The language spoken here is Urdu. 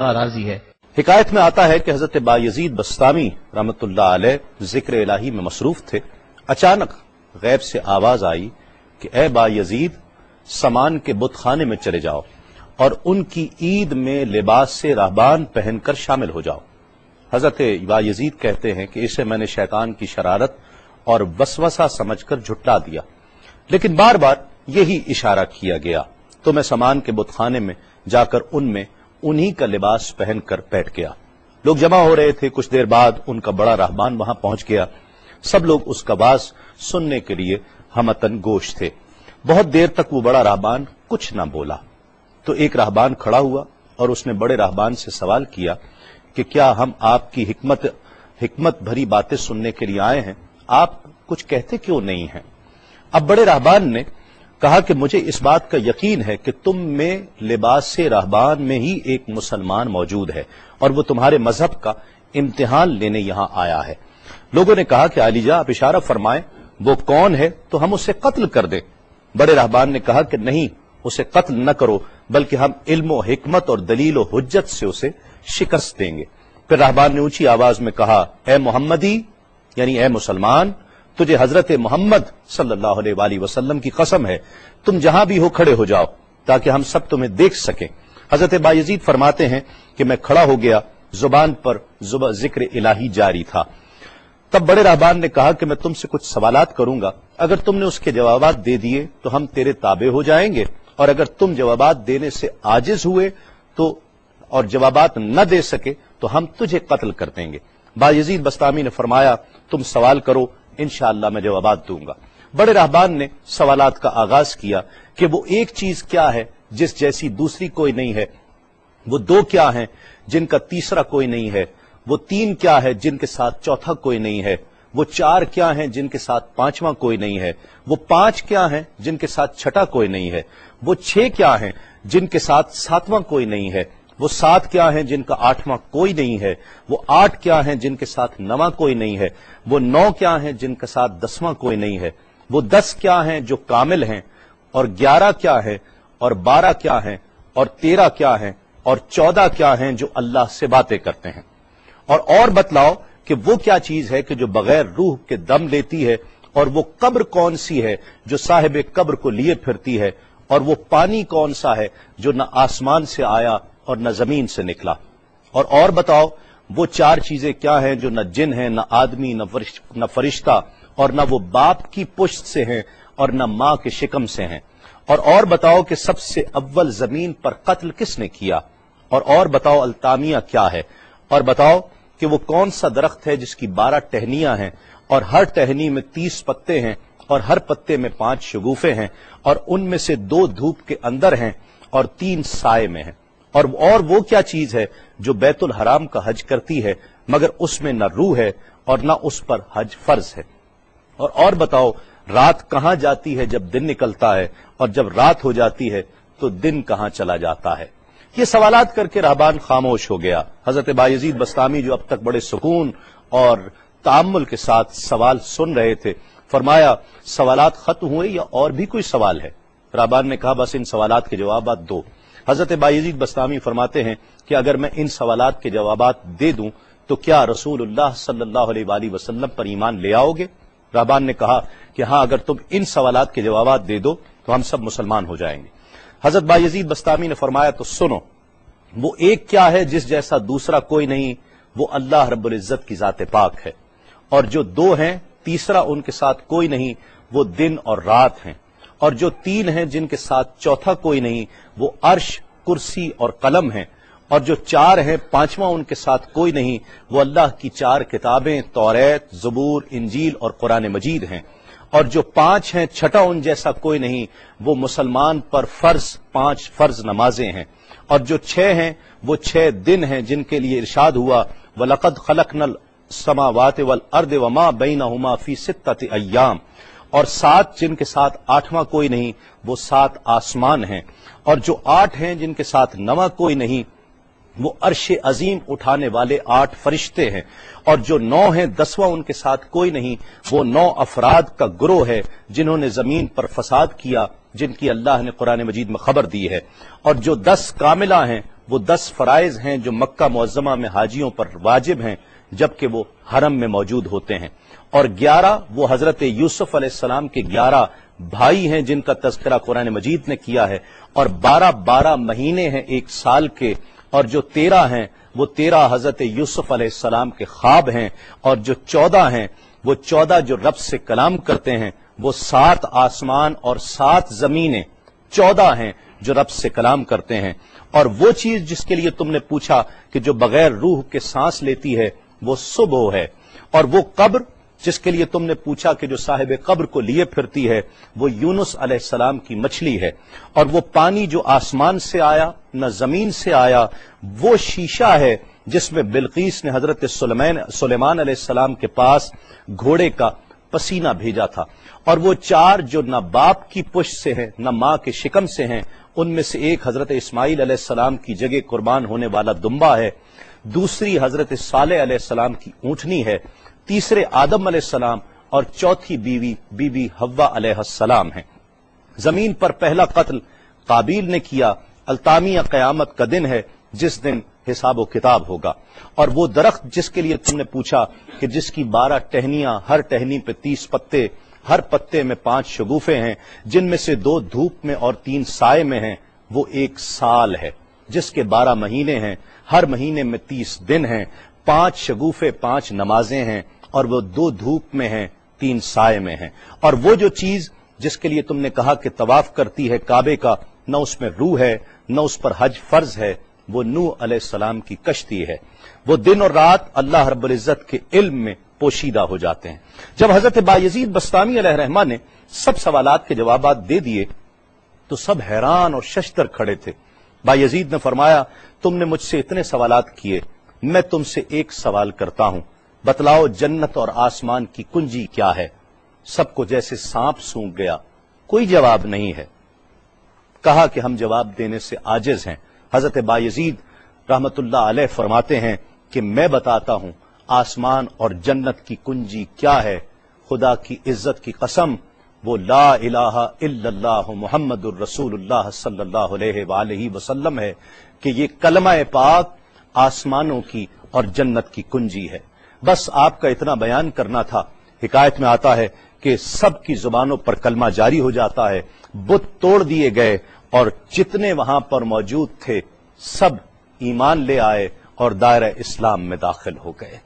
راضی ہے۔ حکایت میں آتا ہے کہ حضرت بایزید بستامی رحمۃ اللہ علیہ ذکر الہی میں مصروف تھے، اچانک غیب سے آواز آئی کہ اے بایزید، سامان کے بت خانے میں چلے جاؤ اور ان کی عید میں لباس سے راہبان پہن کر شامل ہو جاؤ۔ حضرت بایزید کہتے ہیں کہ اسے میں نے شیطان کی شرارت اور وسوسہ سمجھ کر جھٹلا دیا، لیکن بار بار یہی اشارہ کیا گیا تو میں سامان کے بت خانے میں جا کر ان میں انہی کا لباس پہن کر بیٹھ گیا۔ لوگ جمع ہو رہے تھے، کچھ دیر بعد ان کا بڑا راہبان وہاں پہنچ گیا۔ سب لوگ اس کا باز سننے کے لیے ہمتن گوش تھے۔ بہت دیر تک وہ بڑا راہبان کچھ نہ بولا تو ایک راہبان کھڑا ہوا اور اس نے بڑے راہبان سے سوال کیا کہ کیا ہم آپ کی حکمت بھری باتیں سننے کے لیے آئے ہیں، آپ کچھ کہتے کیوں نہیں ہیں؟ اب بڑے راہبان نے کہا کہ مجھے اس بات کا یقین ہے کہ تم میں لباس سے راہبان میں ہی ایک مسلمان موجود ہے اور وہ تمہارے مذہب کا امتحان لینے یہاں آیا ہے۔ لوگوں نے کہا کہ علی جاں آپ اشارہ فرمائیں، وہ کون ہے تو ہم اسے قتل کر دیں۔ بڑے راہبان نے کہا کہ نہیں، اسے قتل نہ کرو، بلکہ ہم علم و حکمت اور دلیل و حجت سے اسے شکست دیں گے۔ پھر راہبان نے اونچی آواز میں کہا، اے محمدی، یعنی اے مسلمان، تجھے حضرت محمد صلی اللہ علیہ وآلہ وسلم کی قسم ہے، تم جہاں بھی ہو کھڑے ہو جاؤ تاکہ ہم سب تمہیں دیکھ سکیں۔ حضرت بایزید فرماتے ہیں کہ میں کھڑا ہو گیا، زبان پر ذکر الہی جاری تھا۔ تب بڑے راہبان نے کہا کہ میں تم سے کچھ سوالات کروں گا، اگر تم نے اس کے جوابات دے دیے تو ہم تیرے تابع ہو جائیں گے، اور اگر تم جوابات دینے سے عاجز ہوئے تو اور جوابات نہ دے سکے تو ہم تجھے قتل کر دیں گے۔ بایزید بستامی نے فرمایا، تم سوال کرو، انشاءاللہ میں جوابات دوں گا۔ بڑے راہبان نے سوالات کا آغاز کیا کہ وہ ایک چیز کیا ہے جس جیسی دوسری کوئی نہیں ہے، وہ دو کیا ہیں جن کا تیسرا کوئی نہیں ہے، وہ تین کیا ہے جن کے ساتھ چوتھا کوئی نہیں ہے، وہ چار کیا ہیں جن کے ساتھ پانچواں کوئی نہیں ہے، وہ پانچ کیا ہیں جن کے ساتھ چھٹا کوئی نہیں ہے، وہ چھ کیا ہیں جن کے ساتھ ساتواں کوئی نہیں ہے، وہ سات کیا ہیں جن کا آٹھواں کوئی نہیں ہے، وہ آٹھ کیا ہیں جن کے ساتھ نواں کوئی نہیں ہے، وہ نو کیا ہیں جن کے ساتھ دسواں کوئی نہیں ہے، وہ 10 کیا ہیں جو کامل ہیں، اور 11 کیا ہے، اور 12 کیا ہیں، اور 13 کیا ہیں، اور 14 کیا ہیں جو اللہ سے باتیں کرتے ہیں، اور بتلاؤ کہ وہ کیا چیز ہے کہ جو بغیر روح کے دم لیتی ہے، اور وہ قبر کون سی ہے جو صاحب قبر کو لیے پھرتی ہے، اور وہ پانی کون سا ہے جو نہ آسمان سے آیا اور نہ زمین سے نکلا، اور بتاؤ وہ چار چیزیں کیا ہیں جو نہ جن ہیں، نہ آدمی، نہ فرشتہ، اور نہ وہ باپ کی پشت سے ہیں اور نہ ماں کے شکم سے ہیں، اور بتاؤ کہ سب سے اول زمین پر قتل کس نے کیا، اور بتاؤ التامیہ کیا ہے، اور بتاؤ کہ وہ کون سا درخت ہے جس کی 12 ٹہنیاں ہیں اور ہر ٹہنی میں 30 پتے ہیں اور ہر پتے میں 5 شگوفے ہیں، اور ان میں سے 2 دھوپ کے اندر ہیں اور 3 سائے میں ہیں، اور وہ کیا چیز ہے جو بیت الحرام کا حج کرتی ہے مگر اس میں نہ روح ہے اور نہ اس پر حج فرض ہے، اور بتاؤ رات کہاں جاتی ہے جب دن نکلتا ہے، اور جب رات ہو جاتی ہے تو دن کہاں چلا جاتا ہے۔ یہ سوالات کر کے راہبان خاموش ہو گیا۔ حضرت بایزید بستامی جو اب تک بڑے سکون اور تأمل کے ساتھ سوال سن رہے تھے، فرمایا، سوالات ختم ہوئے یا اور بھی کوئی سوال ہے؟ راہبان نے کہا، بس ان سوالات کے جوابات دو۔ حضرت بایزید بستامی فرماتے ہیں کہ اگر میں ان سوالات کے جوابات دے دوں تو کیا رسول اللہ صلی اللہ علیہ وآلہ وسلم پر ایمان لے آؤ گے؟ راہبان نے کہا کہ ہاں، اگر تم ان سوالات کے جوابات دے دو تو ہم سب مسلمان ہو جائیں گے۔ حضرت بایزید بستامی نے فرمایا، تو سنو، وہ ایک کیا ہے جس جیسا دوسرا کوئی نہیں، وہ اللہ رب العزت کی ذات پاک ہے، اور جو 2 ہیں تیسرا ان کے ساتھ کوئی نہیں، وہ دن اور رات ہیں، اور جو 3 ہیں جن کے ساتھ چوتھا کوئی نہیں، وہ عرش، کرسی اور قلم ہیں، اور جو 4 ہیں 5واں ان کے ساتھ کوئی نہیں، وہ اللہ کی 4 کتابیں توریت، زبور، انجیل اور قرآن مجید ہیں، اور جو 5 ہیں چھٹا ان جیسا کوئی نہیں، وہ مسلمان پر فرض 5 فرض نمازیں ہیں، اور جو 6 ہیں وہ 6 دن ہیں جن کے لیے ارشاد ہوا، وَلَقَدْ خَلَقْنَا السَّمَاوَاتِ وَالْأَرْضِ وَمَا بَيْنَهُمَا فِي 6 أَيَّامٍ، اور 7 جن کے ساتھ 8واں کوئی نہیں، وہ 7 آسمان ہیں، اور جو 8 ہیں جن کے ساتھ 9واں کوئی نہیں، وہ عرش عظیم اٹھانے والے 8 فرشتے ہیں، اور جو 9 ہیں 10واں ان کے ساتھ کوئی نہیں، وہ 9 افراد کا گروہ ہے جنہوں نے زمین پر فساد کیا، جن کی اللہ نے قرآن مجید میں خبر دی ہے، اور جو 10 کاملہ ہیں وہ 10 فرائض ہیں جو مکہ معظمہ میں حاجیوں پر واجب ہیں جبکہ وہ حرم میں موجود ہوتے ہیں، اور 11 وہ حضرت یوسف علیہ السلام کے 11 بھائی ہیں جن کا تذکرہ قرآن مجید نے کیا ہے، اور 12 مہینے ہیں ایک سال کے، اور جو 13 ہیں وہ 13 حضرت یوسف علیہ السلام کے خواب ہیں، اور جو 14 ہیں وہ 14 جو رب سے کلام کرتے ہیں، وہ 7 آسمان اور 7 زمینیں 14 ہیں جو رب سے کلام کرتے ہیں، اور وہ چیز جس کے لیے تم نے پوچھا کہ جو بغیر روح کے سانس لیتی ہے وہ صبح ہے، اور وہ قبر جس کے لیے تم نے پوچھا کہ جو صاحب قبر کو لیے پھرتی ہے وہ یونس علیہ السلام کی مچھلی ہے، اور وہ پانی جو آسمان سے آیا نہ زمین سے آیا وہ شیشہ ہے جس میں بلقیس نے حضرت سلیمان علیہ السلام کے پاس گھوڑے کا پسینہ بھیجا تھا، اور وہ 4 جو نہ باپ کی پشت سے ہیں نہ ماں کے شکم سے ہیں، ان میں سے ایک حضرت اسماعیل علیہ السلام کی جگہ قربان ہونے والا دمبا ہے، دوسری حضرت صالح علیہ السلام کی اونٹنی ہے، تیسرے آدم علیہ السلام، اور چوتھی بیوی بی بی حوا علیہ السلام ہیں۔ زمین پر پہلا قتل قابیل نے کیا، التامیہ قیامت کا دن ہے جس دن حساب و کتاب ہوگا، اور وہ درخت جس کے لیے تم نے پوچھا کہ جس کی 12 ٹہنیاں، ہر ٹہنی پہ 30 پتے، ہر پتے میں 5 شگوفے ہیں جن میں سے 2 دھوپ میں اور 3 سائے میں ہیں، وہ 1 سال ہے جس کے 12 مہینے ہیں، ہر مہینے میں 30 دن ہیں، 5 شگوفے 5 نمازیں ہیں، اور وہ 2 دھوپ میں ہیں 3 سائے میں ہیں، اور وہ جو چیز جس کے لیے تم نے کہا کہ طواف کرتی ہے کعبے کا، نہ اس میں روح ہے نہ اس پر حج فرض ہے، وہ نوح علیہ السلام کی کشتی ہے، وہ دن اور رات اللہ رب العزت کے علم میں پوشیدہ ہو جاتے ہیں۔ جب حضرت بایزید بسطامی علیہ الرحمہ نے سب سوالات کے جوابات دے دیے تو سب حیران اور ششدر کھڑے تھے۔ بایزید نے فرمایا تم نے مجھ سے اتنے سوالات کیے، میں تم سے ایک سوال کرتا ہوں، بتلاؤ جنت اور آسمان کی کنجی کیا ہے؟ سب کو جیسے سانپ سونگھ گیا، کوئی جواب نہیں ہے۔ کہا کہ ہم جواب دینے سے عاجز ہیں۔ حضرت بایزید رحمت اللہ علیہ فرماتے ہیں کہ میں بتاتا ہوں آسمان اور جنت کی کنجی کیا ہے، خدا کی عزت کی قسم وہ لا الہ الا اللہ محمد الرسول اللہ صلی اللہ علیہ وآلہ وسلم ہے کہ یہ کلمہ پاک آسمانوں کی اور جنت کی کنجی ہے۔ بس آپ کا اتنا بیان کرنا تھا۔ حکایت میں آتا ہے کہ سب کی زبانوں پر کلمہ جاری ہو جاتا ہے، بت توڑ دیے گئے، اور جتنے وہاں پر موجود تھے سب ایمان لے آئے اور دائرہ اسلام میں داخل ہو گئے۔